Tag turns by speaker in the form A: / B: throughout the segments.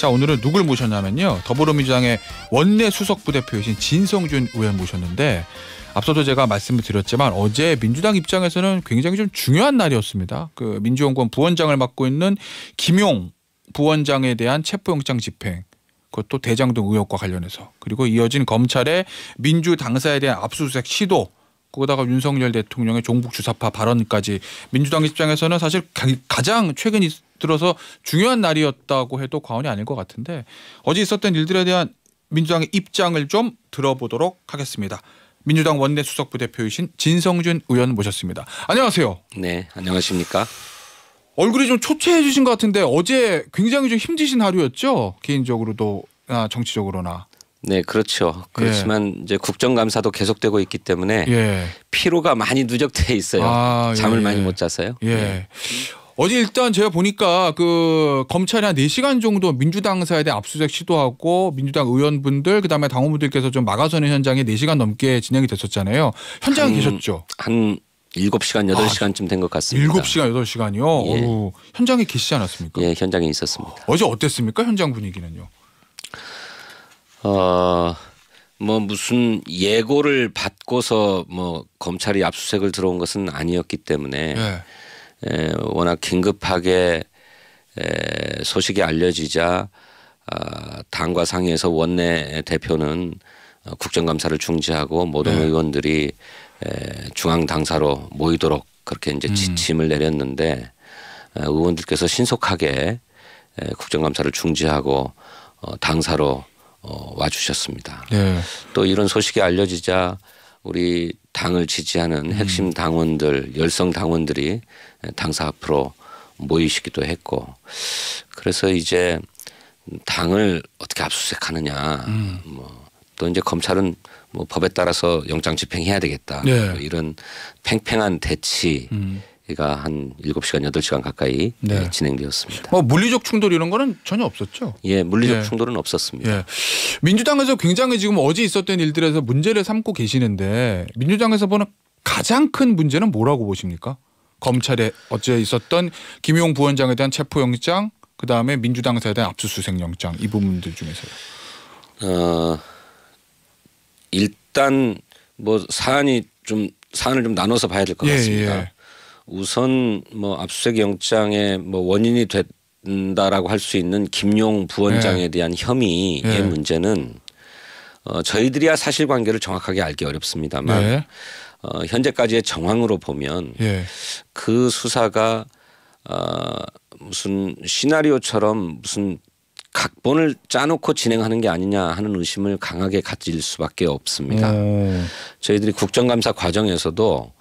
A: 자, 오늘은 누굴 모셨냐면요. 더불어민주당의 원내 수석 부대표이신 진성준 의원 모셨는데 앞서도 제가 말씀을 드렸지만 어제 민주당 입장에서는 굉장히 좀 중요한 날이었습니다. 그 민주연구원 부원장을 맡고 있는 김용 부원장에 대한 체포영장 집행, 그것도 대장동 의혹과 관련해서, 그리고 이어진 검찰의 민주당사에 대한 압수수색 시도, 거기다가 윤석열 대통령의 종북 주사파 발언까지 민주당 입장에서는 사실 가장 최근 들어서 중요한 날이었다고 해도 과언이 아닐 것 같은데 어제 있었던 일들에 대한 민주당의 입장을 좀 들어보도록 하겠습니다. 민주당 원내 수석 부대표이신 진성준 의원 모셨습니다. 안녕하세요.
B: 네, 안녕하십니까.
A: 얼굴이 좀 초췌해지신 것 같은데 어제 굉장히 좀 힘드신 하루였죠. 개인적으로도 정치적으로나.
B: 네, 그렇죠. 그렇지만 이제 국정감사도 계속되고 있기 때문에 피로가 많이 누적돼 있어요. 잠을 많이 못 자서요. 네.
A: 어제 일단 제가 보니까 그 검찰이 한 4시간 정도 민주당사에 대한 압수수색 시도하고 민주당 의원분들 그다음에 당원분들께서 좀 막아서는 현장이 4시간 넘게 진행이 됐었잖아요. 현장에 계셨죠?
B: 한 7시간, 8시간쯤 된 것 같습니다.
A: 7시간, 8시간이요?
B: 예.
A: 현장에 계시지 않았습니까?
B: 예, 현장에 있었습니다.
A: 어제 어땠습니까? 현장 분위기는요?
B: 뭐 무슨 예고를 받고서 뭐 검찰이 압수수색을 들어온 것은 아니었기 때문에 워낙 긴급하게 소식이 알려지자 당과 상의해서 원내 대표는 국정감사를 중지하고 모든 의원들이 중앙 당사로 모이도록 그렇게 이제 지침을 내렸는데 의원들께서 신속하게 국정감사를 중지하고 당사로 와주셨습니다. 또 이런 소식이 알려지자 우리 당을 지지하는 핵심 당원들, 열성 당원들이 당사 앞으로 모이시기도 했고, 그래서 이제 당을 어떻게 압수수색하느냐, 또 이제 검찰은 뭐 법에 따라서 영장 집행해야 되겠다, 뭐 이런 팽팽한 대치가 한 7시간, 8시간 가까이 진행되었습니다.
A: 물리적 충돌 이런 거는 전혀 없었죠?
B: 예, 물리적 충돌은 없었습니다.
A: 민주당에서 굉장히 지금 어제 있었던 일들에서 문제를 삼고 계시는데 민주당에서 보는 가장 큰 문제는 뭐라고 보십니까? 검찰에 어제 있었던 김용 부원장에 대한 체포영장, 그다음에 민주당사에 대한 압수수색영장, 이 부분들 중에서요.
B: 일단 뭐 사안을 좀 나눠서 봐야 될 것 같습니다. 우선 뭐 압수수색 영장의 뭐 원인이 된다라고 할 수 있는 김용 부원장에 대한 혐의의 문제는 저희들이야 사실관계를 정확하게 알기 어렵습니다만 현재까지의 정황으로 보면 그 수사가 무슨 시나리오처럼 무슨 각본을 짜놓고 진행하는 게 아니냐 하는 의심을 강하게 가질 수밖에 없습니다. 저희들이 국정감사 과정에서도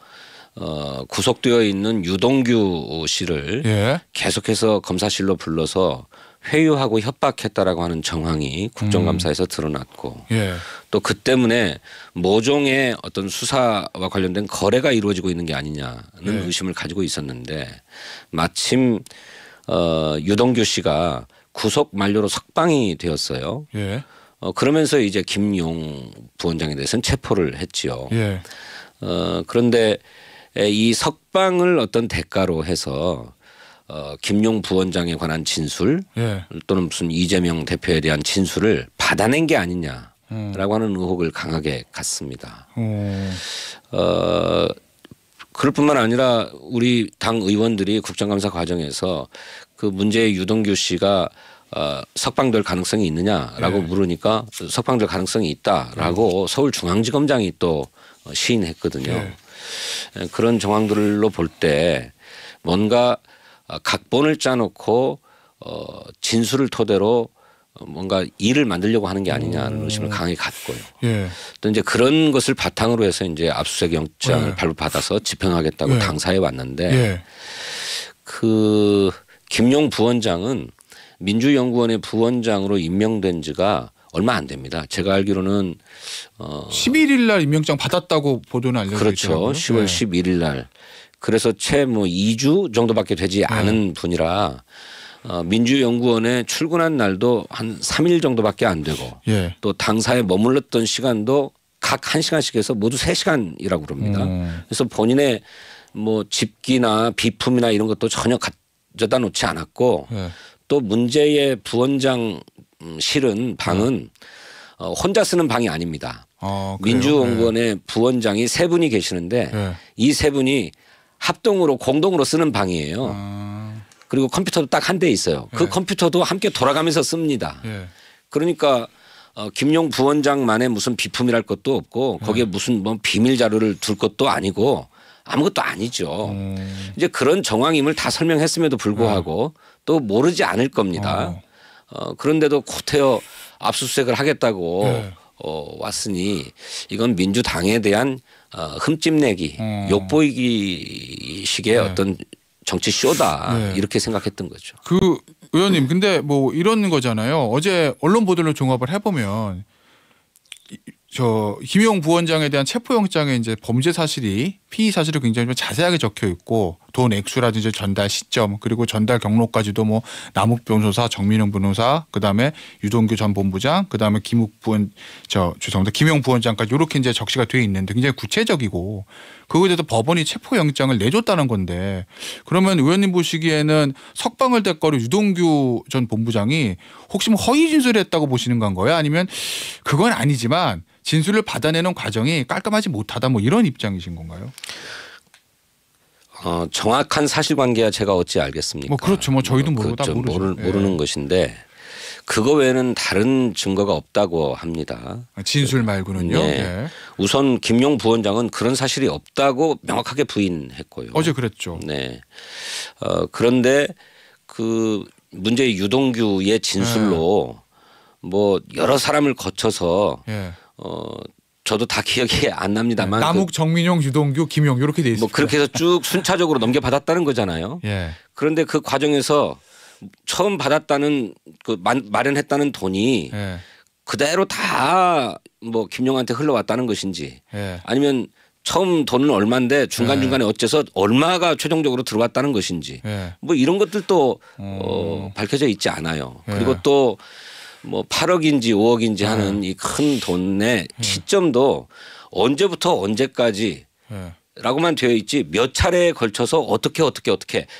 B: 구속되어 있는 유동규 씨를 계속해서 검사실로 불러서 회유하고 협박했다라고 하는 정황이 국정감사에서 드러났고 또 그 때문에 모종의 어떤 수사와 관련된 거래가 이루어지고 있는 게 아니냐는 의심을 가지고 있었는데 마침 유동규 씨가 구속 만료로 석방이 되었어요. 그러면서 이제 김용 부원장에 대해서는 체포를 했지요. 그런데 이 석방을 어떤 대가로 해서 김용 부원장에 관한 진술 또는 무슨 이재명 대표에 대한 진술을 받아낸 게 아니냐라고 하는 의혹을 강하게 갖습니다. 그럴 뿐만 아니라 우리 당 의원들이 국정감사 과정에서 그 문제의 유동규 씨가 석방될 가능성이 있느냐라고 물으니까 석방될 가능성이 있다라고 서울중앙지검장이 또 시인했거든요. 그런 정황들로 볼 때 뭔가 각본을 짜놓고 진술을 토대로 뭔가 일을 만들려고 하는 게 아니냐는 의심을 강하게 갖고요. 또 이제 그런 것을 바탕으로 해서 이제 압수수색 영장을 발부받아서 집행하겠다고 당사에 왔는데 그 김용 부원장은 민주연구원의 부원장으로 임명된 지가 얼마 안 됩니다. 제가 알기로는
A: 11일 날 임명장 받았다고 보도는 알려져 있더라고요.
B: 그렇죠. 10월 11일 날. 그래서 채 뭐 2주 정도밖에 되지 않은 분이라 민주연구원에 출근한 날도 한 3일 정도밖에 안 되고 또 당사에 머물렀던 시간도 각 1시간씩 해서 모두 3시간이라고 그럽니다. 그래서 본인의 뭐 집기나 비품이나 이런 것도 전혀 가져다 놓지 않았고 또 문제의 부원장 실은 방은 혼자 쓰는 방이 아닙니다. 민주연구원의 네. 부원장이 3분이 계시는데 네. 이 3분이 합동으로 공동으로 쓰는 방이에요. 그리고 컴퓨터도 딱 한 대 있어요. 그 네. 컴퓨터도 함께 돌아가면서 씁니다. 네. 그러니까 김용 부원장만의 무슨 비품이랄 것도 없고 거기에 무슨 뭐 비밀 자료를 둘 것도 아니고 아무것도 아니죠. 이제 그런 정황임을 다 설명했음에도 불구하고 또 모르지 않을 겁니다. 그런데도 코태여 압수수색을 하겠다고 네. 왔으니 이건 민주당에 대한 흠집내기, 욕보이기 식의 네. 어떤 정치 쇼다 네. 이렇게 생각했던 거죠.
A: 그 의원님 근데 뭐 이런 거잖아요. 어제 언론 보도를 종합을 해보면 저 김용 부원장에 대한 체포영장에 이제 범죄 사실이 피의 사실이 굉장히 좀 자세하게 적혀 있고 돈 액수라든지 전달 시점 그리고 전달 경로까지도 뭐 남욱 변호사, 정민영 변호사, 그다음에 유동규 전 본부장, 그다음에 죄송합니다. 김용 부원장까지 이렇게 이제 적시가 돼 있는데 굉장히 구체적이고 그거에 대해서 법원이 체포영장을 내줬다는 건데 그러면 의원님 보시기에는 석방을 대가로 유동규 전 본부장이 혹시 뭐 허위 진술했다고 보시는 건가요? 아니면 그건 아니지만 진술을 받아내는 과정이 깔끔하지 못하다 뭐 이런 입장이신 건가요?
B: 정확한 사실관계야 제가 어찌 알겠습니까?
A: 뭐 그렇죠. 뭐 저희도 모르죠.
B: 모르는 것인데 그거 외에는 다른 증거가 없다고 합니다.
A: 진술 말고는요?
B: 네. 네. 우선 김용 부원장은 그런 사실이 없다고 명확하게 부인했고요.
A: 어제 그랬죠.
B: 네. 그런데 그 문제의 유동규의 진술로 뭐 여러 사람을 거쳐서 저도 다 기억이 안 납니다만
A: 남욱, 정민용, 유동규, 김용 이렇게 돼 있습니다.
B: 뭐 그렇게 해서 쭉 순차적으로 넘겨받았다는 거잖아요.
A: 예.
B: 그런데 그 과정에서 처음 받았다는 그 마련했다는 돈이 그대로 다 뭐 김용한테 흘러왔다는 것인지 아니면 처음 돈은 얼마인데 중간중간에 어째서 얼마가 최종적으로 들어왔다는 것인지 뭐 이런 것들도 밝혀져 있지 않아요. 그리고 또 뭐 8억인지 5억인지 하는 이 큰 돈의 시점도 언제부터 언제까지 라고만 되어 있지 몇 차례에 걸쳐서 어떻게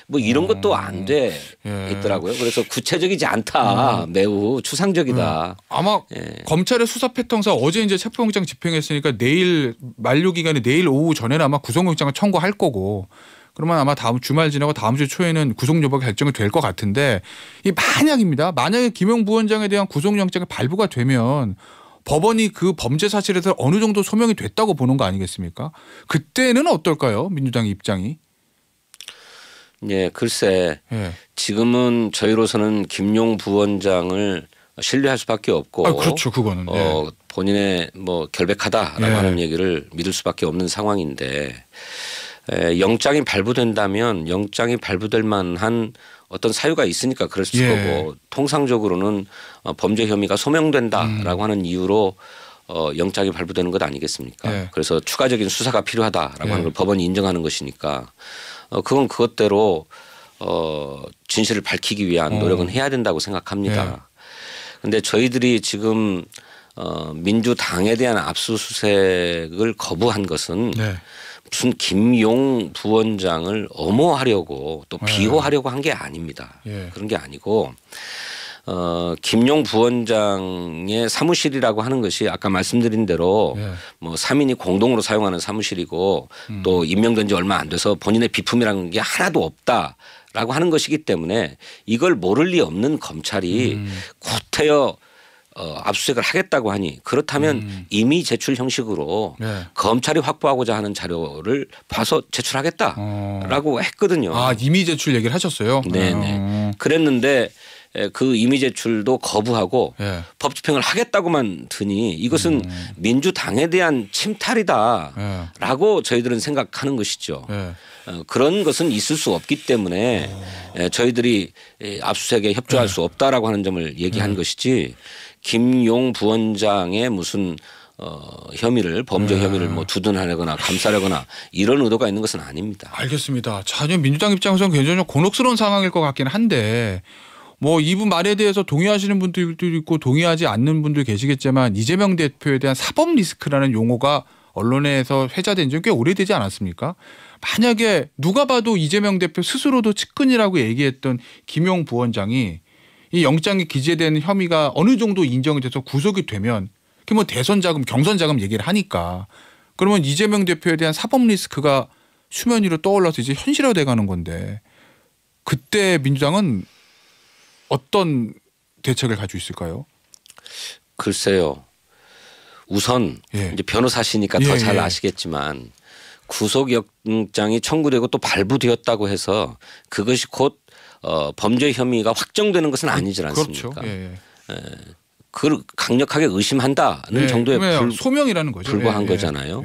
B: 뭐 이런 것도 안 돼 있더라고요. 그래서 구체적이지 않다. 매우 추상적이다.
A: 아마 검찰의 수사 패턴상 어제 이제 체포영장 집행했으니까 내일 만료 기간에 내일 오후 전에는 아마 구속영장을 청구할 거고 그러면 아마 다음 주말 지나고 다음 주 초에는 구속 여부가 결정이 될 것 같은데 이 만약입니다. 만약에 김용 부원장에 대한 구속영장이 발부가 되면 법원이 그 범죄 사실에서 어느 정도 소명이 됐다고 보는 거 아니겠습니까? 그때는 어떨까요? 민주당의 입장이.
B: 네, 글쎄 지금은 저희로서는 김용 부원장을 신뢰할 수밖에 없고
A: 그렇죠. 그거는.
B: 본인의 뭐 결백하다라고 하는 얘기를 믿을 수밖에 없는 상황인데 영장이 발부된다면 영장이 발부될 만한 어떤 사유가 있으니까 그랬을 거고 통상적으로는 범죄 혐의가 소명된다라고 하는 이유로 영장이 발부되는 것 아니겠습니까? 그래서 추가적인 수사가 필요하다라고 하는 걸 법원이 인정하는 것이니까 그건 그것대로 진실을 밝히기 위한 노력은 해야 된다고 생각합니다. 그런데 저희들이 지금 민주당에 대한 압수수색을 거부한 것은 무슨 김용 부원장을 엄호하려고 또 비호하려고 한 게 아닙니다. 그런 게 아니고 김용 부원장의 사무실이라고 하는 것이 아까 말씀드린 대로 뭐 3인이 공동으로 사용하는 사무실이고 또 임명된 지 얼마 안 돼서 본인의 비품이라는 게 하나도 없다라고 하는 것이기 때문에 이걸 모를 리 없는 검찰이 구태여 압수수색을 하겠다고 하니 그렇다면 이미 제출 형식으로 검찰이 확보하고자 하는 자료를 봐서 제출하겠다라고 했거든요.
A: 이미 제출 얘기를 하셨어요?
B: 네네. 그랬는데 그 이미 제출도 거부하고 법 집행을 하겠다고만 드니 이것은 민주당에 대한 침탈이다라고 저희들은 생각하는 것이죠. 그런 것은 있을 수 없기 때문에 저희들이 압수수색에 협조할 수 없다라고 하는 점을 얘기한 것이지 김용 부원장의 무슨 혐의를 범죄 혐의를 뭐 두둔하려거나 감싸려거나 이런 의도가 있는 것은 아닙니다.
A: 알겠습니다. 전혀 민주당 입장에서는 굉장히 좀 곤혹스러운 상황일 것 같긴 한데 뭐 이분 말에 대해서 동의하시는 분들도 있고 동의하지 않는 분들 계시겠지만 이재명 대표에 대한 사법 리스크라는 용어가 언론에서 회자된 지 꽤 오래되지 않았습니까? 만약에 누가 봐도 이재명 대표 스스로도 측근이라고 얘기했던 김용 부원장이 이 영장에 기재된 혐의가 어느 정도 인정이 돼서 구속이 되면 그게 뭐 대선 자금, 경선 자금 얘기를 하니까 그러면 이재명 대표에 대한 사법 리스크가 수면 위로 떠올라서 이제 현실화돼 가는 건데 그때 민주당은 어떤 대책을 가지고 있을까요?
B: 글쎄요. 우선
A: 예.
B: 이제 변호사시니까 더 잘 아시겠지만 구속영장이 청구되고 또 발부되었다고 해서 그것이 곧 범죄 혐의가 확정되는 것은 아니지 않습니까?
A: 그렇죠. 예.
B: 그걸 강력하게 의심한다는 정도의
A: 소명이라는 거죠.
B: 불과한 거잖아요.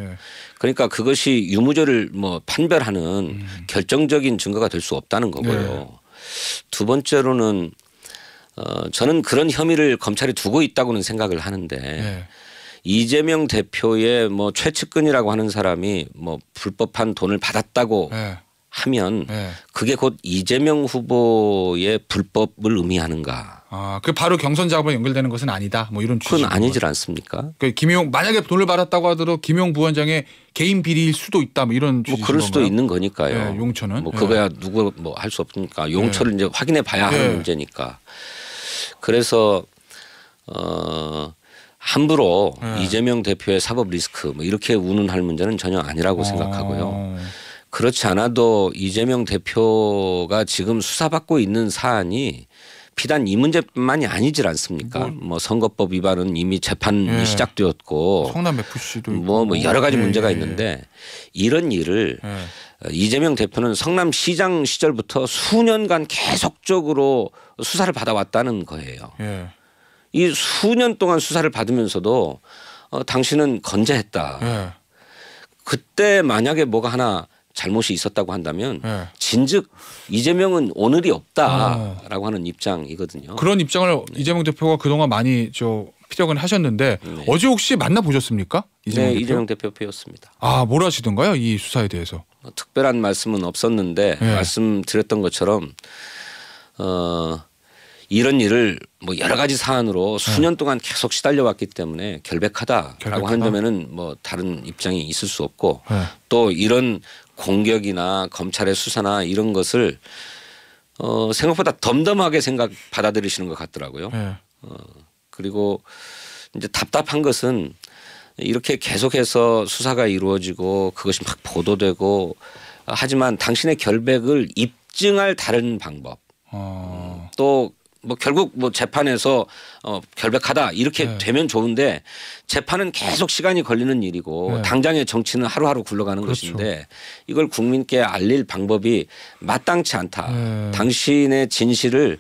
B: 그러니까 그것이 유무죄를 뭐 판별하는 결정적인 증거가 될 수 없다는 거고요. 두 번째로는 저는 그런 혐의를 검찰이 두고 있다고는 생각을 하는데 이재명 대표의 뭐 최측근이라고 하는 사람이 뭐 불법한 돈을 받았다고 하면 그게 곧 이재명 후보의 불법을 의미하는가?
A: 아, 그 바로 경선 작업에 연결되는 것은 아니다. 뭐 이런 취지.
B: 그건 아니질 않습니까?
A: 그 김용 만약에 돈을 받았다고 하더라도 김용 부원장의 개인 비리일 수도 있다. 뭐 이런 취지.
B: 뭐 그럴 수도 있는 거니까요.
A: 용처는.
B: 뭐 그거야 누구 뭐 할 수 없으니까 용처를 이제 확인해 봐야 하는 문제니까. 그래서 함부로 이재명 대표의 사법 리스크 뭐 이렇게 운운할 문제는 전혀 아니라고 생각하고요. 그렇지 않아도 이재명 대표가 지금 수사받고 있는 사안이 비단 이 문제만이 아니질 않습니까? 뭐 선거법 위반은 이미 재판이 시작되었고
A: 성남 FC도
B: 뭐 여러 가지 문제가 있는데 이런 일을 이재명 대표는 성남시장 시절부터 수년간 계속적으로 수사를 받아왔다는 거예요. 이 수년 동안 수사를 받으면서도 당신은 건재했다. 그때 만약에 뭐가 하나 잘못이 있었다고 한다면 진즉 이재명은 오늘이 없다라고 하는 입장이거든요.
A: 그런 입장을 이재명 대표가 그동안 많이 피력은 하셨는데 어제 혹시 만나보셨습니까? 이재명 대표?
B: 이재명 대표 뵈었습니다.
A: 아, 뭘 하시던가요? 이 수사에 대해서.
B: 특별한 말씀은 없었는데 말씀드렸던 것처럼 이런 일을 뭐 여러 가지 사안으로 수년 동안 계속 시달려왔기 때문에 결백하다라고 하는 점에는 뭐 다른 입장이 있을 수 없고 또 이런 공격이나 검찰의 수사나 이런 것을 생각보다 덤덤하게 받아들이시는 것 같더라고요. 그리고 이제 답답한 것은 이렇게 계속해서 수사가 이루어지고 그것이 막 보도되고 하지만 당신의 결백을 입증할 다른 방법 또 뭐 결국 뭐 재판에서 결백하다 이렇게 되면 좋은데 재판은 계속 시간이 걸리는 일이고 당장의 정치는 하루하루 굴러가는 것인데 이걸 국민께 알릴 방법이 마땅치 않다. 당신의 진실을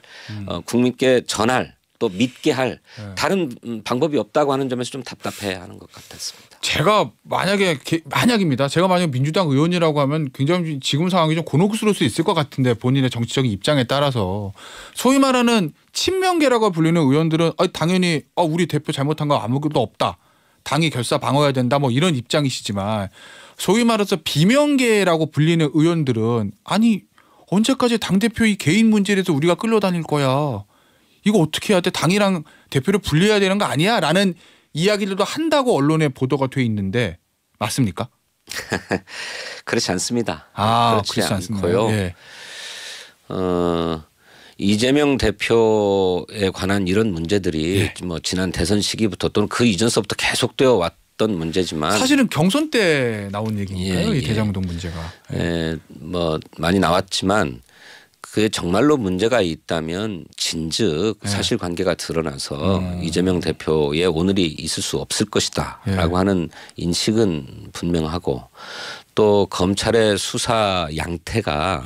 B: 국민께 전할 또 믿게 할 다른 방법이 없다고 하는 점에서 좀 답답해하는 것 같았습니다.
A: 제가 만약입니다. 제가 만약 민주당 의원이라고 하면 굉장히 지금 상황이 좀 곤혹스러울 수 있을 것 같은데 본인의 정치적인 입장에 따라서 소위 말하는 친명계라고 불리는 의원들은 당연히 우리 대표 잘못한 거 아무것도 없다. 당이 결사 방어해야 된다. 뭐 이런 입장이시지만 소위 말해서 비명계라고 불리는 의원들은 아니 언제까지 당대표 이 개인 문제에 대해서 우리가 끌려다닐 거야. 이거 어떻게 해야 돼? 당이랑 대표를 분리해야 되는 거 아니야? 라는 이야기들도 한다고 언론에 보도가 돼 있는데 맞습니까?
B: 그렇지 않습니다.
A: 그렇지
B: 않고요.
A: 예.
B: 이재명 대표에 관한 이런 문제들이 뭐 지난 대선 시기부터 또는 그 이전서부터 계속되어 왔던 문제지만
A: 사실은 경선 때 나온 얘기니까요. 이 대장동 문제가.
B: 뭐 많이 나왔지만 그게 정말로 문제가 있다면 진즉 사실관계가 드러나서 이재명 대표의 오늘이 있을 수 없을 것이다라고 하는 인식은 분명하고 또 검찰의 수사 양태가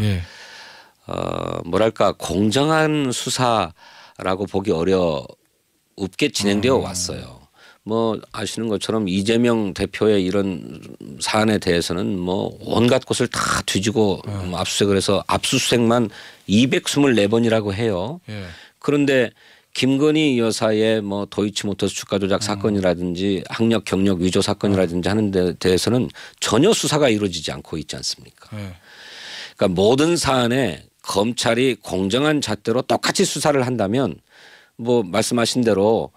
B: 뭐랄까 공정한 수사라고 보기 어렵게 진행되어 왔어요. 뭐 아시는 것처럼 이재명 대표의 이런 사안에 대해서는 뭐 온갖 곳을 다 뒤지고 압수수색을 해서 압수수색만 224번이라고 해요. 그런데 김건희 여사의 뭐 도이치모터스 주가 조작 사건이라든지 학력 경력 위조 사건이라든지 하는 데 대해서는 전혀 수사가 이루어지지 않고 있지 않습니까? 그러니까 모든 사안에 검찰이 공정한 잣대로 똑같이 수사를 한다면 뭐 말씀하신 대로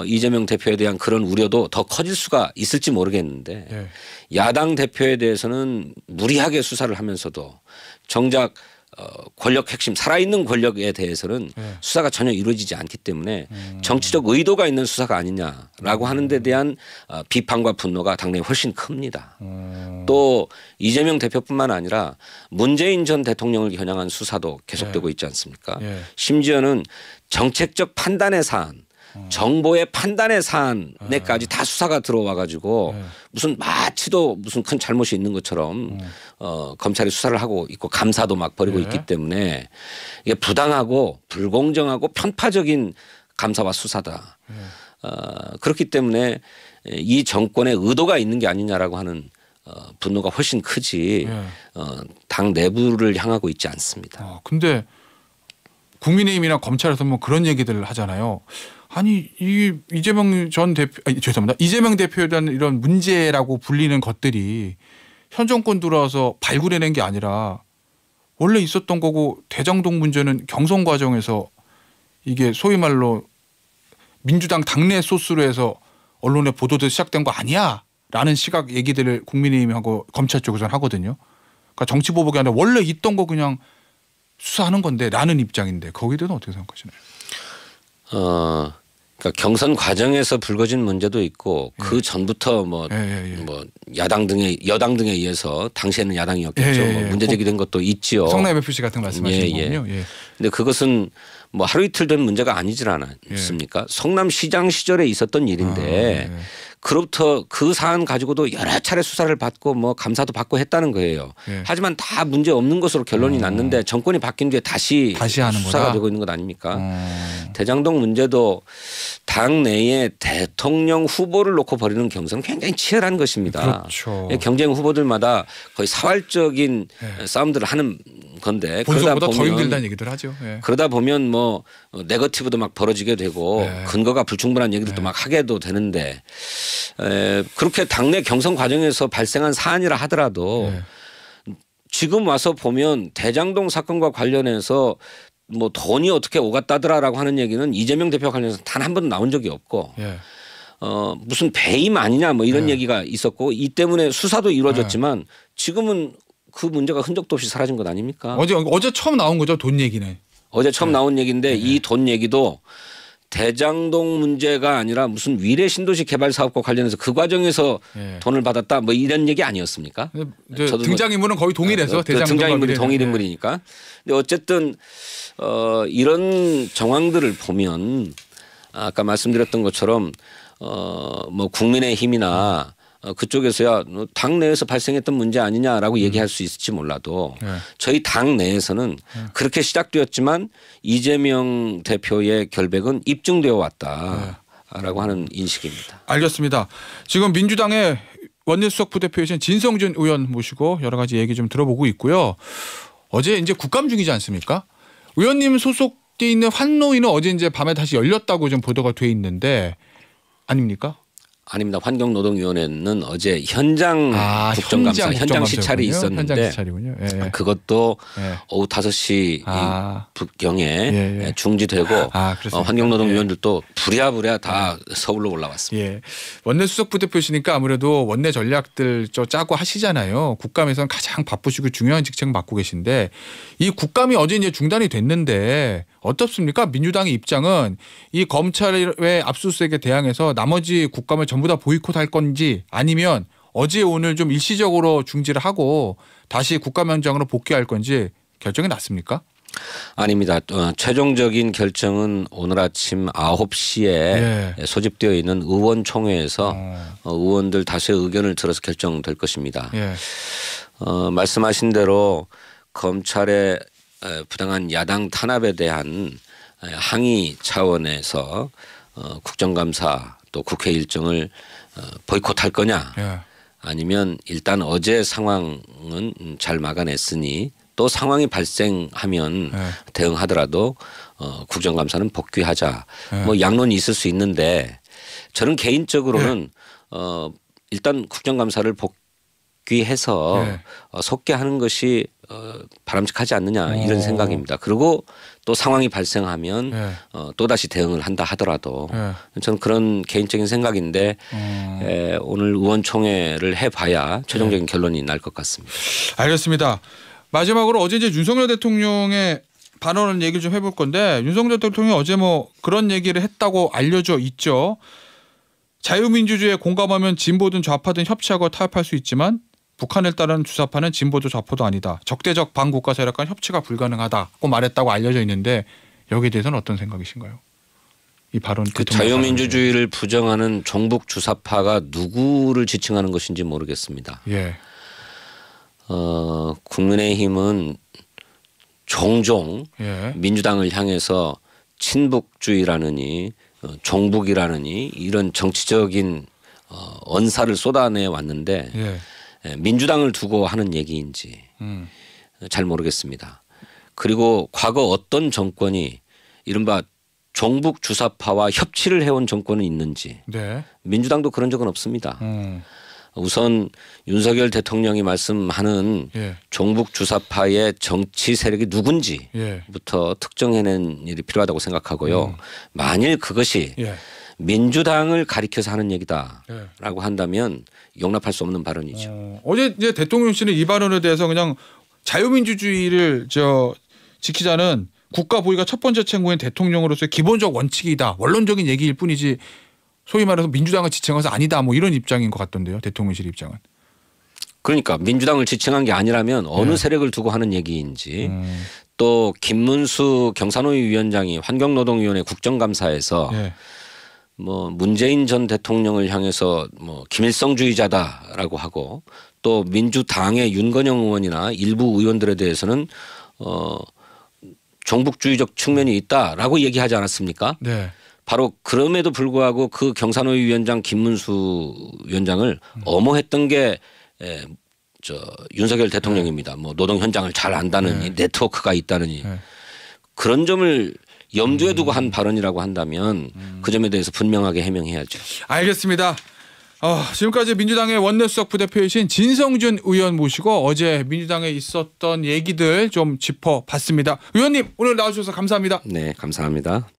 B: 이재명 대표에 대한 그런 우려도 더 커질 수가 있을지 모르겠는데 야당 대표에 대해서는 무리하게 수사를 하면서도 정작 권력 핵심 살아있는 권력에 대해서는 수사가 전혀 이루어지지 않기 때문에 정치적 의도가 있는 수사가 아니냐라고 하는 데 대한 비판과 분노가 당내에 훨씬 큽니다. 또 이재명 대표뿐만 아니라 문재인 전 대통령을 겨냥한 수사도 계속되고 있지 않습니까? 심지어는 정책적 판단의 사안 정보의 판단의 사안에까지 다 수사가 들어와 가지고 무슨 마치도 무슨 큰 잘못이 있는 것처럼 검찰이 수사를 하고 있고 감사도 막 벌이고 있기 때문에 이게 부당하고 불공정하고 편파적인 감사와 수사다. 그렇기 때문에 이 정권의 의도가 있는 게 아니냐라고 하는 분노가 훨씬 크지 당 내부를 향하고 있지 않습니다.
A: 근데 국민의힘이나 검찰에서 뭐 그런 얘기들을 하잖아요. 아니 이 이재명 전 대표 죄송합니다. 이재명 대표에 대한 이런 문제라고 불리는 것들이 현 정권 들어와서 발굴해낸 게 아니라 원래 있었던 거고 대장동 문제는 경선 과정에서 이게 소위 말로 민주당 당내 소스로 해서 언론에 보도도 시작된 거 아니야? 라는 시각 얘기들을 국민의힘하고 검찰 쪽에서는 하거든요. 그러니까 정치 보복이 아니라 원래 있던 거 그냥 수사하는 건데 라는 입장인데 거기에 대해서는 어떻게 생각하시나요?
B: 그러니까 경선 과정에서 불거진 문제도 있고 그 전부터 뭐 여당 등에 의해서 당시에는 야당이었겠죠. 뭐 문제 제기된 것도 있지요.
A: 성남 FC 같은 말씀하시는 거군요.
B: 근데 그것은 뭐 하루 이틀 된 문제가 아니질 않습니까? 성남시장 시절에 있었던 일인데 그로부터 그 사안 가지고도 여러 차례 수사를 받고 뭐 감사도 받고 했다는 거예요. 하지만 다 문제 없는 것으로 결론이 났는데 정권이 바뀐 뒤에 다시 하는 수사가 거다? 되고 있는 것 아닙니까? 대장동 문제도 당 내에 대통령 후보를 놓고 벌이는 경선은 굉장히 치열한 것입니다.
A: 그렇죠.
B: 경쟁 후보들마다 거의 사활적인 싸움들을 하는 건데
A: 본선보다 더 힘들다는 얘기들 하죠.
B: 그러다 보면 뭐 네거티브도 막 벌어지게 되고 근거가 불충분한 얘기들도 막 하게도 되는데 그렇게 당내 경선 과정에서 발생한 사안이라 하더라도 지금 와서 보면 대장동 사건과 관련해서 뭐 돈이 어떻게 오갔다더라라고 하는 얘기는 이재명 대표와 관련해서 단 한 번도 나온 적이 없고 무슨 배임 아니냐 뭐 이런 얘기가 있었고 이 때문에 수사도 이루어졌지만 지금은 그 문제가 흔적도 없이 사라진 것 아닙니까?
A: 어제 처음 나온 거죠. 돈 얘기는.
B: 어제 처음 나온 얘기인데 이 돈 얘기도 대장동 문제가 아니라 무슨 위례 신도시 개발 사업과 관련해서 그 과정에서 돈을 받았다 뭐 이런 얘기 아니었습니까?
A: 등장인물은 거의 동일해서
B: 등장인물이 동일 인물이니까. 근데 어쨌든 이런 정황들을 보면 아까 말씀드렸던 것처럼 뭐 국민의힘이나 그쪽에서야 당내에서 발생했던 문제 아니냐라고 얘기할 수 있을지 몰라도 저희 당내에서는 그렇게 시작되었지만 이재명 대표의 결백은 입증되어 왔다라고 하는 인식입니다.
A: 알겠습니다. 지금 민주당의 원내수석 부대표이신 진성준 의원 모시고 여러 가지 얘기 좀 들어보고 있고요. 어제 이제 국감 중이지 않습니까? 의원님 소속돼 있는 환노위는 어제 이제 밤에 다시 열렸다고 좀 보도가 돼 있는데 아닙니까?
B: 아닙니다. 환경노동위원회는 어제 현장 국정감사, 현장 시찰이 있었는데
A: 현장 시찰이군요.
B: 그것도 오후 5시 경에 중지되고 환경노동위원들도 부랴부랴 다 서울로 올라왔습니다.
A: 원내수석 부대표시니까 아무래도 원내 전략들 짜고 하시잖아요. 국감에서는 가장 바쁘시고 중요한 직책 맡고 계신데 이 국감이 어제 이제 중단이 됐는데 어떻습니까? 민주당의 입장은 이 검찰의 압수수색에 대항해서 나머지 국감을 전부 다 보이콧할 건지 아니면 어제 오늘 좀 일시적으로 중지를 하고 다시 국감 현장으로 복귀할 건지 결정이 났습니까?
B: 아닙니다. 최종적인 결정은 오늘 아침 9시에 소집되어 있는 의원총회에서 의원들 다수의 의견을 들어서 결정될 것입니다. 말씀하신 대로 검찰의 부당한 야당 탄압에 대한 항의 차원에서 국정감사 또 국회 일정을 보이콧할 거냐 아니면 일단 어제 상황은 잘 막아냈으니 또 상황이 발생하면 대응하더라도 국정감사는 복귀하자 뭐 양론이 있을 수 있는데 저는 개인적으로는 일단 국정감사를 복귀해서 속개하는 것이 바람직하지 않느냐 이런 생각입니다. 그리고 또 상황이 발생하면 또다시 대응을 한다 하더라도 저는 그런 개인적인 생각인데 오늘 의원총회를 해봐야 최종적인 결론이 날 것 같습니다.
A: 알겠습니다. 마지막으로 어제 이제 윤석열 대통령의 발언을 얘기를 좀 해볼 건데 윤석열 대통령이 어제 뭐 그런 얘기를 했다고 알려져 있죠. 자유민주주의에 공감하면 진보든 좌파든 협치하고 타협할 수 있지만 북한을 따르는 주사파는 진보도 좌파도 아니다. 적대적 반국가 세력 간 협치가 불가능하다고 말했다고 알려져 있는데 여기에 대해서는 어떤 생각이신가요? 이 발언.
B: 그 자유민주주의를 부정하는 종북 주사파가 누구를 지칭하는 것인지 모르겠습니다.
A: 예.
B: 국민의힘은 종종
A: 예.
B: 민주당을 향해서 친북주의라느니 종북이라느니 이런 정치적인 언사를 쏟아내 왔는데
A: 예.
B: 민주당을 두고 하는 얘기인지 잘 모르겠습니다. 그리고 과거 어떤 정권이 이른바 종북 주사파와 협치를 해온 정권은 있는지
A: 네.
B: 민주당도 그런 적은 없습니다. 우선 윤석열 대통령이 말씀하는
A: 예.
B: 종북 주사파의 정치 세력이 누군지부터
A: 예.
B: 특정해낸 일이 필요하다고 생각하고요. 만일 그것이
A: 예.
B: 민주당을 가리켜서 하는 얘기다라고
A: 예.
B: 한다면 용납할 수 없는 발언이죠.
A: 어제 이제 대통령실은 이 발언에 대해서 그냥 자유민주주의를 지키자는 국가 보위가 첫 번째 책무인 대통령으로서의 기본적 원칙이다. 원론적인 얘기일 뿐이지 소위 말해서 민주당을 지칭해서 아니다. 뭐 이런 입장인 것 같던데요. 대통령실 입장은.
B: 그러니까 민주당을 지칭한 게 아니라면 어느
A: 네.
B: 세력을 두고 하는 얘기인지 또 김문수 경산호위 위원장이 환경노동위원회 국정감사에서
A: 네.
B: 뭐 문재인 전 대통령을 향해서 뭐 김일성주의자다라고 하고 또 민주당의 윤건영 의원이나 일부 의원들에 대해서는 종북주의적 측면이 있다라고 얘기하지 않았습니까?
A: 네.
B: 바로 그럼에도 불구하고 그 경산호위 위원장 김문수 위원장을 엄호했던 게 윤석열 대통령입니다. 뭐 노동 현장을 잘 안다느니 네트워크가 있다느니 그런 점을 염두에 두고 한 발언이라고 한다면 그 점에 대해서 분명하게 해명해야죠.
A: 알겠습니다. 지금까지 민주당의 원내수석 부대표이신 진성준 의원 모시고 어제 민주당에 있었던 얘기들 좀 짚어봤습니다. 의원님 오늘 나와주셔서 감사합니다.
B: 네, 감사합니다.